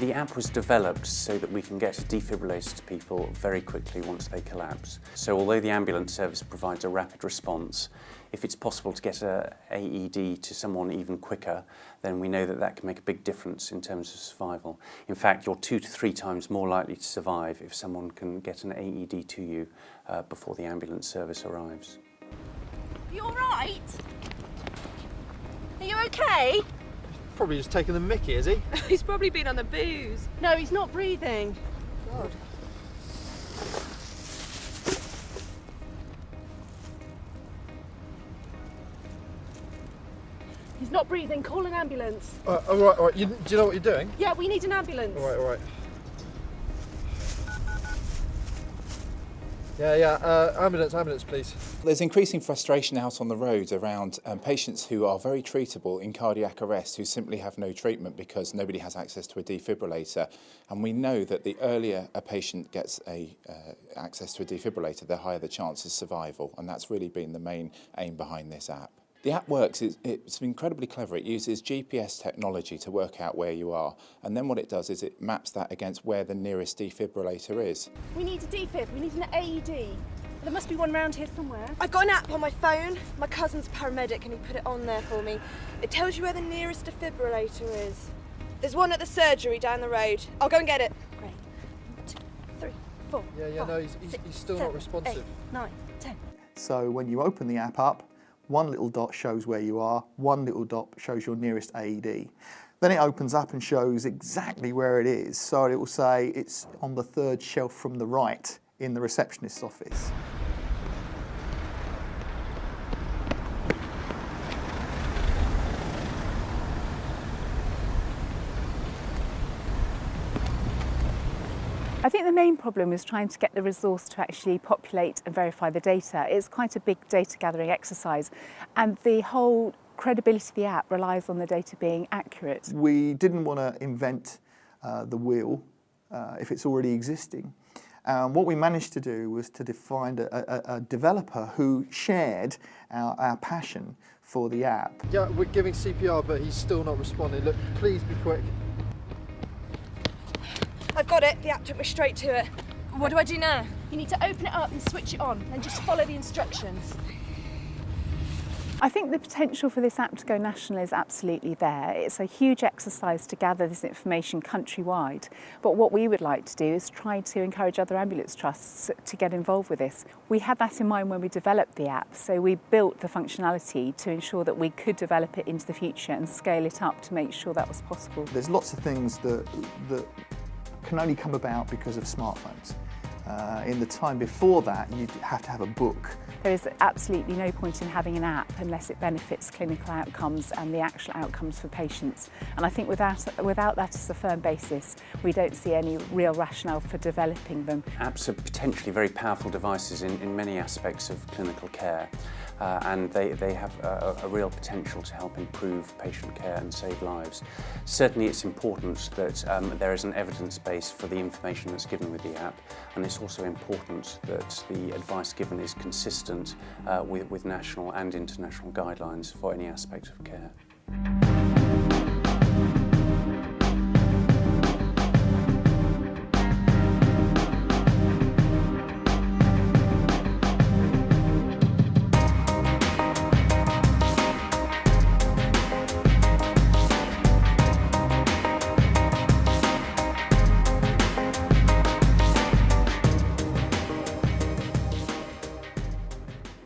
The app was developed so that we can get a defibrillator to people very quickly once they collapse. So although the ambulance service provides a rapid response, if it's possible to get an AED to someone even quicker, then we know that that can make a big difference in terms of survival. In fact, you're 2 to 3 times more likely to survive if someone can get an AED to you before the ambulance service arrives. Are you all right? Are you okay? Probably just taking the mickey, is he? He's probably been on the booze. No, he's not breathing. God. He's not breathing. Call an ambulance. All right. Do you know what you're doing? Yeah, we need an ambulance. All right. Yeah, ambulance, please. There's increasing frustration out on the roads around patients who are very treatable in cardiac arrest who simply have no treatment because nobody has access to a defibrillator. And we know that the earlier a patient gets access to a defibrillator, the higher the chance of survival. And that's really been the main aim behind this app. The app works, it's incredibly clever. It uses GPS technology to work out where you are. And then what it does is it maps that against where the nearest defibrillator is. We need a defib, we need an AED. There must be one around here somewhere. I've got an app on my phone. My cousin's a paramedic and he put it on there for me. It tells you where the nearest defibrillator is. There's one at the surgery down the road. I'll go and get it. Great. 1, 2, 3, 4. Yeah, no, he's still not responsive. 8, 9, 10. So when you open the app up, one little dot shows where you are, one little dot shows your nearest AED. Then it opens up and shows exactly where it is. So it will say it's on the 3rd shelf from the right in the receptionist's office. I think the main problem is trying to get the resource to actually populate and verify the data. It's quite a big data gathering exercise, and the whole credibility of the app relies on the data being accurate. We didn't want to invent the wheel if it's already existing. What we managed to do was to find a developer who shared our passion for the app. Yeah, we're giving CPR, but he's still not responding. Look, please be quick. I've got it. The app took me straight to it. What do I do now? You need to open it up and switch it on, and just follow the instructions. I think the potential for this app to go national is absolutely there. It's a huge exercise to gather this information countrywide, but what we would like to do is try to encourage other ambulance trusts to get involved with this. We had that in mind when we developed the app, so we built the functionality to ensure that we could develop it into the future and scale it up to make sure that was possible. There's lots of things that can only come about because of smartphones. In the time before that, you'd have to have a book. There is absolutely no point in having an app unless it benefits clinical outcomes and the actual outcomes for patients. And I think without that as a firm basis, we don't see any real rationale for developing them. Apps are potentially very powerful devices in many aspects of clinical care. And they have a real potential to help improve patient care and save lives. Certainly it's important that there is an evidence base for the information that's given with the app, and it's also important that the advice given is consistent with national and international guidelines for any aspect of care.